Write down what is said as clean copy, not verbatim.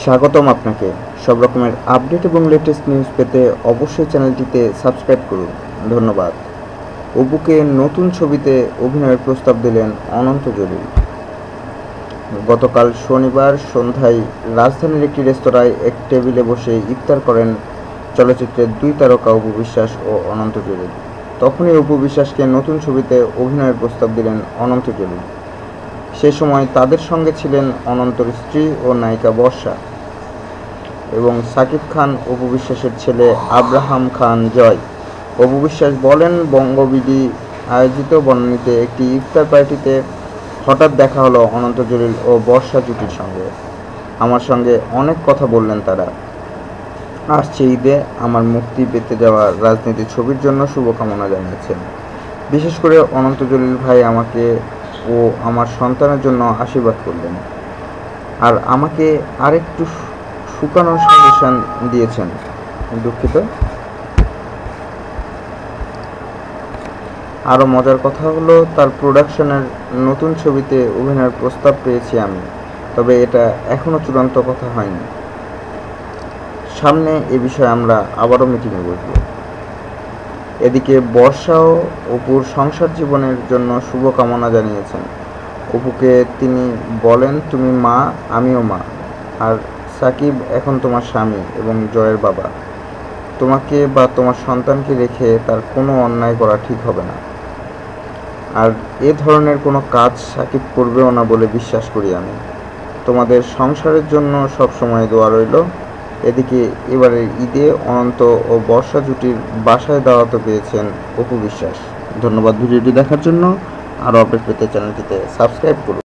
স্বাগতম আপনাকে। সব রকমের আপডেট এবং লেটেস্ট নিউজ পেতে অবশ্যই চ্যানেলটিতে সাবস্ক্রাইব করুন। ধন্যবাদ। অপুকে নতুন ছবিতে অভিনয়ের প্রস্তাব দিলেন অনন্ত জলিল। গতকাল শনিবার সন্ধ্যায় রাজধানীর একটি রেস্তোরাঁয় এক টেবিলে বসে ইফতার করেন চলচ্চিত্রের দুই তারকা অপু বিশ্বাস ও অনন্ত জলিল। তখনই অপু বিশ্বাসকে নতুন ছবিতে অভিনয়ের প্রস্তাব দিলেন অনন্ত জলিল। সে সময় তাদের সঙ্গে ছিলেন অনন্তর স্ত্রী ও নায়িকা বর্ষা এবং সাকিব খান, অপু বিশ্বাসের ছেলে আব্রাহাম খান জয়। অপু বিশ্বাস বলেন, বঙ্গবিডি আয়োজিত বনানীতে একটি ইফতার পার্টিতে হঠাৎ দেখা হলো অনন্ত জলিল ও বর্ষা জুটির সঙ্গে। আমার সঙ্গে অনেক কথা বললেন তারা। আসছে ঈদে আমার মুক্তি পেতে যাওয়া রাজনীতি ছবির জন্য শুভকামনা জানিয়েছেন। বিশেষ করে অনন্ত জলিল ভাই আমাকে ও আমার সন্তানের জন্য আশীর্বাদ করলেন আর আমাকে আরেকটু শুকানোর সাজেশন দিয়েছেন। দুঃখিত। আরও মজার কথা হলো, তার প্রোডাকশনের নতুন ছবিতে অভিনয়ের প্রস্তাব পেয়েছি আমি, তবে এটা এখনও চূড়ান্ত কথা হয়নি। সামনে এ বিষয়ে আমরা আবারও মিটিংয়ে বসব। এদিকে বর্ষাও অপুর সংসার জীবনের জন্য শুভকামনা জানিয়েছেন। অপুকে তিনি বলেন, তুমি মা, আমিও মা, আর সাকিব এখন তোমার স্বামী এবং জয়ের বাবা। তোমাকে বা তোমার সন্তানকে রেখে তার কোনো অন্যায় করা ঠিক হবে না, আর এ ধরনের কোনো কাজ সাকিব করবেও না বলে বিশ্বাস করি আমি। তোমাদের সংসারের জন্য সবসময় দোয়া রইল। এদিকে এবারের ঈদে অনন্ত ও বর্ষা জুটির বাসায় দাওয়াত পেয়েছেন অপু বিশ্বাস। ধন্যবাদ ভিডিওটি দেখার জন্য। আরও আপডেট পেতে চ্যানেলটিতে সাবস্ক্রাইব করুন।